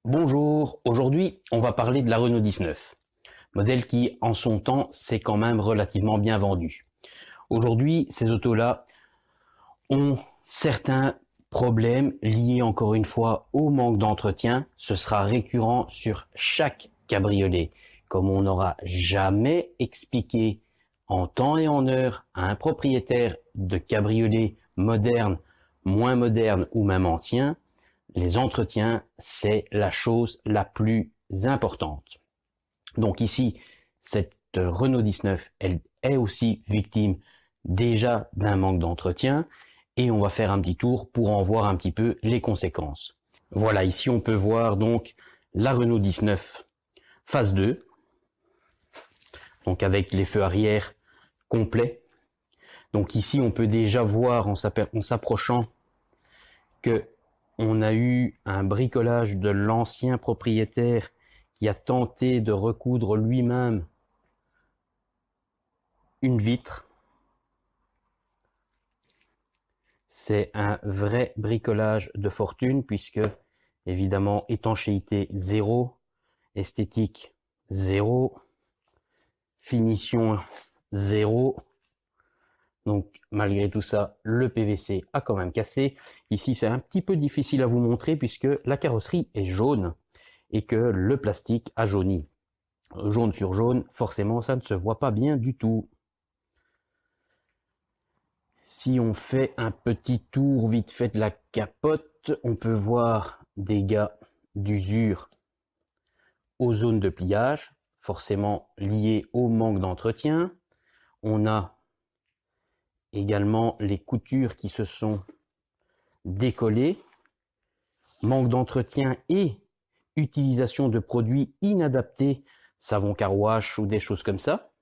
Bonjour, aujourd'hui on va parler de la Renault 19, modèle qui en son temps s'est quand même relativement bien vendu. Aujourd'hui ces autos-là ont certains problèmes liés encore une fois au manque d'entretien. Ce sera récurrent sur chaque cabriolet, comme on n'aura jamais expliqué en temps et en heure à un propriétaire de cabriolet moderne, moins moderne ou même ancien. Les entretiens, c'est la chose la plus importante. Donc ici, cette Renault 19, elle est aussi victime déjà d'un manque d'entretien et on va faire un petit tour pour en voir un petit peu les conséquences. Voilà, ici on peut voir donc la Renault 19 phase 2, donc avec les feux arrière complets. Donc ici on peut déjà voir en s'approchant que on a eu un bricolage de l'ancien propriétaire qui a tenté de recoudre lui-même une vitre. C'est un vrai bricolage de fortune puisque, évidemment, étanchéité 0, esthétique 0, finition 0. Donc malgré tout ça, le PVC a quand même cassé. Ici, c'est un petit peu difficile à vous montrer puisque la carrosserie est jaune et que le plastique a jauni. Jaune sur jaune, forcément, ça ne se voit pas bien du tout. Si on fait un petit tour vite fait de la capote, on peut voir dégâts d'usure aux zones de pliage, forcément liés au manque d'entretien. On a également les coutures qui se sont décollées, manque d'entretien et utilisation de produits inadaptés, savon car wash ou des choses comme ça.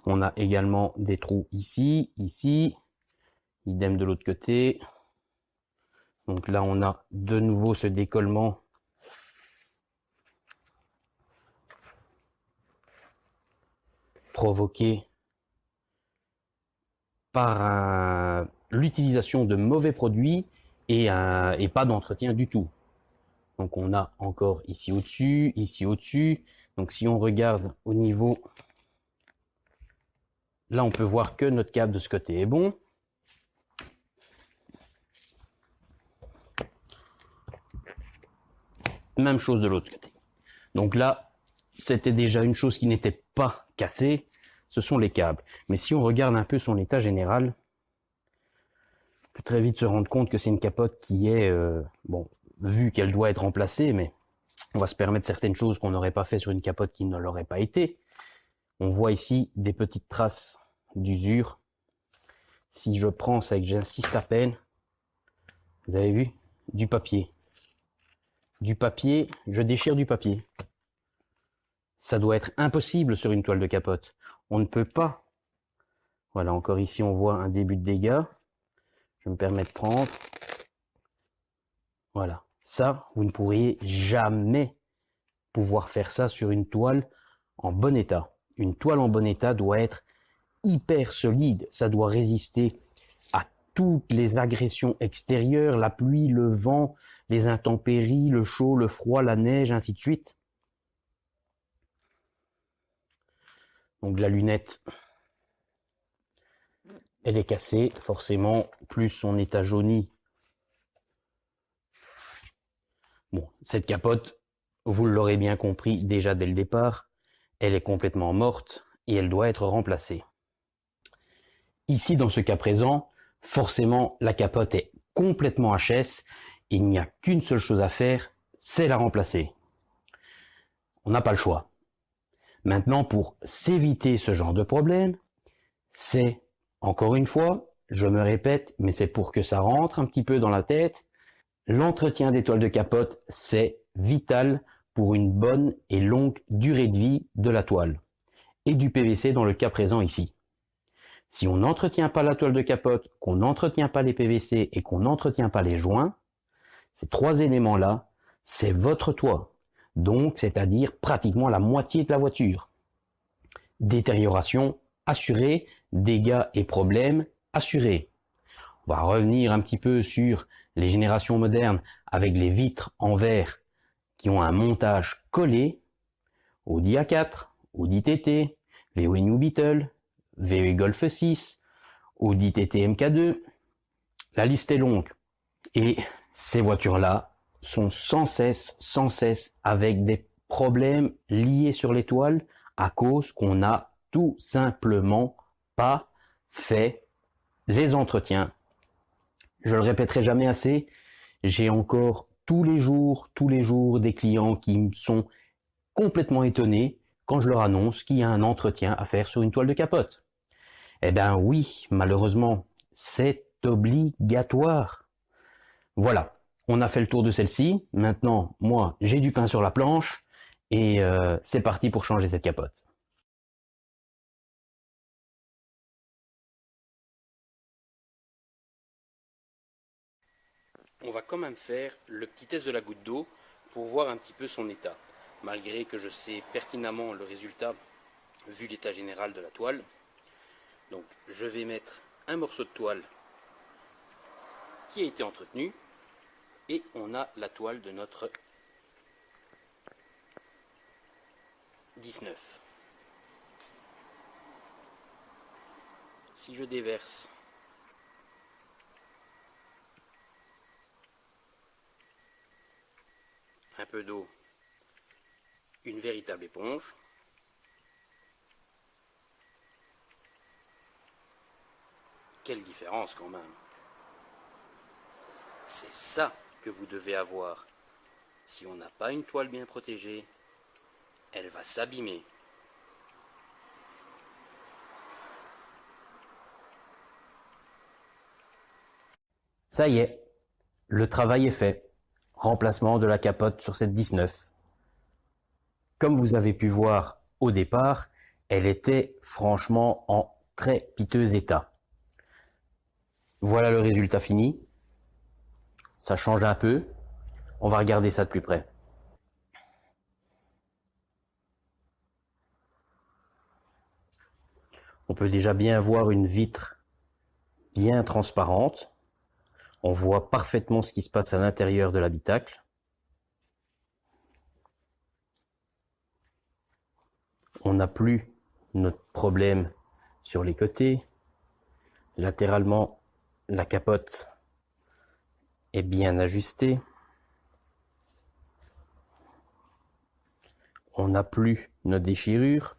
On a également des trous ici, idem de l'autre côté. Donc là on a de nouveau ce décollement provoqué par l'utilisation de mauvais produits et pas d'entretien du tout. Donc on a encore ici au-dessus, ici au-dessus. Donc si on regarde au niveau, là on peut voir que notre câble de ce côté est bon. Même chose de l'autre côté. Donc là, c'était déjà une chose qui n'était pas cassée. Ce sont les câbles. Mais si on regarde un peu son état général, on peut très vite se rendre compte que c'est une capote qui est, bon, vu qu'elle doit être remplacée, mais on va se permettre certaines choses qu'on n'aurait pas fait sur une capote qui ne l'aurait pas été. On voit ici des petites traces d'usure. Si je prends ça et que j'insiste à peine, vous avez vu, du papier. Du papier, je déchire du papier. Ça doit être impossible sur une toile de capote. On ne peut pas. Voilà, encore ici, on voit un début de dégâts. Je me permets de prendre. Voilà. Ça, vous ne pourriez jamais pouvoir faire ça sur une toile en bon état. Une toile en bon état doit être hyper solide. Ça doit résister à toutes les agressions extérieures, la pluie, le vent, les intempéries, le chaud, le froid, la neige, ainsi de suite. Donc la lunette, elle est cassée, forcément, plus son état jauni. Bon, cette capote, vous l'aurez bien compris déjà dès le départ, elle est complètement morte et elle doit être remplacée. Ici, dans ce cas présent, forcément, la capote est complètement HS. Il n'y a qu'une seule chose à faire, c'est la remplacer. On n'a pas le choix. Maintenant, pour s'éviter ce genre de problème, c'est, encore une fois, je me répète, mais c'est pour que ça rentre un petit peu dans la tête, l'entretien des toiles de capote, c'est vital pour une bonne et longue durée de vie de la toile et du PVC dans le cas présent ici. Si on n'entretient pas la toile de capote, qu'on n'entretient pas les PVC et qu'on n'entretient pas les joints, ces trois éléments-là, c'est votre toit. Donc, c'est-à-dire pratiquement la moitié de la voiture. Détérioration assurée, dégâts et problèmes assurés. On va revenir un petit peu sur les générations modernes avec les vitres en verre qui ont un montage collé, Audi A4, Audi TT, VW New Beetle, VW Golf 6, Audi TT MK2, la liste est longue. Et ces voitures-là sont sans cesse avec des problèmes liés sur l'étoile à cause qu'on n'a tout simplement pas fait les entretiens. Je le répéterai jamais assez, j'ai encore tous les jours des clients qui me sont complètement étonnés quand je leur annonce qu'il y a un entretien à faire sur une toile de capote. Eh bien oui, malheureusement, c'est obligatoire. Voilà, on a fait le tour de celle-ci. Maintenant, moi, j'ai du pain sur la planche et c'est parti pour changer cette capote. On va quand même faire le petit test de la goutte d'eau pour voir un petit peu son état. Malgré que je sais pertinemment le résultat vu l'état général de la toile. Donc je vais mettre un morceau de toile qui a été entretenu et on a la toile de notre 19. Si je déverse un peu d'eau, une véritable éponge, quelle différence quand même. C'est ça que vous devez avoir. Si on n'a pas une toile bien protégée, elle va s'abîmer. Ça y est, le travail est fait. Remplacement de la capote sur cette 19. Comme vous avez pu voir au départ, elle était franchement en très piteux état. Voilà le résultat fini. Ça change un peu. On va regarder ça de plus près. On peut déjà bien voir une vitre bien transparente. On voit parfaitement ce qui se passe à l'intérieur de l'habitacle. On n'a plus notre problème sur les côtés. Latéralement, la capote est bien ajustée. On n'a plus nos déchirures.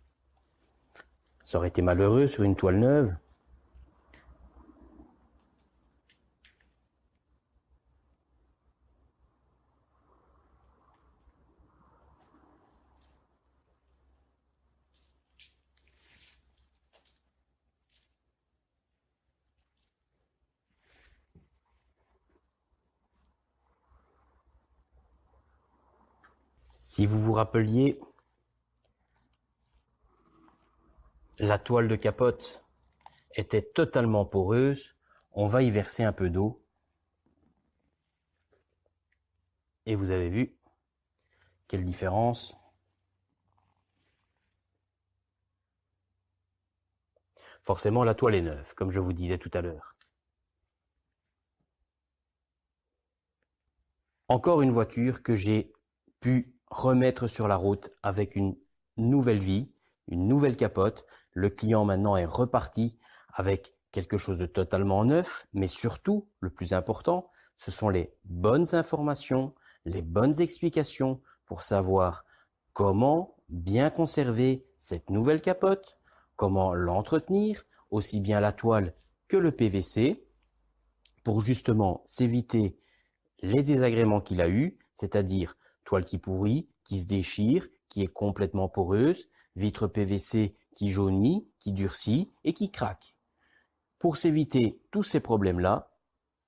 Ça aurait été malheureux sur une toile neuve. Si vous vous rappeliez, la toile de capote était totalement poreuse. On va y verser un peu d'eau. Et vous avez vu quelle différence. Forcément, la toile est neuve, comme je vous disais tout à l'heure. Encore une voiture que j'ai pu remettre sur la route avec une nouvelle vie, une nouvelle capote. Le client maintenant est reparti avec quelque chose de totalement neuf, mais surtout, le plus important, ce sont les bonnes informations, les bonnes explications pour savoir comment bien conserver cette nouvelle capote, comment l'entretenir, aussi bien la toile que le PVC, pour justement s'éviter les désagréments qu'il a eus, c'est-à-dire toile qui pourrit, qui se déchire, qui est complètement poreuse, vitre PVC qui jaunit, qui durcit et qui craque. Pour s'éviter tous ces problèmes-là,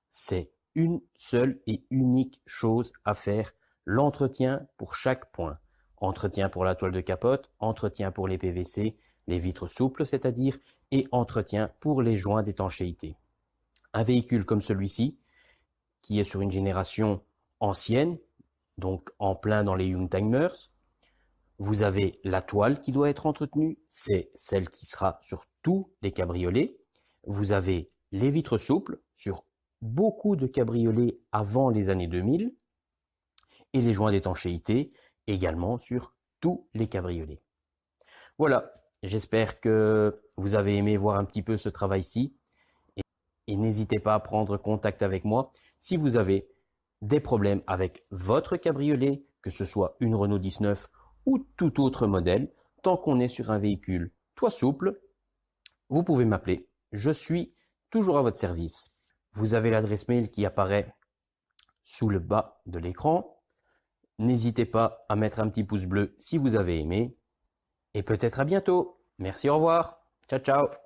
c'est une seule et unique chose à faire, l'entretien pour chaque point. Entretien pour la toile de capote, entretien pour les PVC, les vitres souples c'est-à-dire, et entretien pour les joints d'étanchéité. Un véhicule comme celui-ci, qui est sur une génération ancienne, donc en plein dans les Youngtimers, vous avez la toile qui doit être entretenue, c'est celle qui sera sur tous les cabriolets. Vous avez les vitres souples sur beaucoup de cabriolets avant les années 2000 et les joints d'étanchéité également sur tous les cabriolets. Voilà, j'espère que vous avez aimé voir un petit peu ce travail-ci et n'hésitez pas à prendre contact avec moi si vous avez des problèmes avec votre cabriolet, que ce soit une Renault 19 ou tout autre modèle. Tant qu'on est sur un véhicule toit souple, vous pouvez m'appeler. Je suis toujours à votre service. Vous avez l'adresse mail qui apparaît sous le bas de l'écran. N'hésitez pas à mettre un petit pouce bleu si vous avez aimé. Et peut-être à bientôt. Merci, au revoir. Ciao, ciao.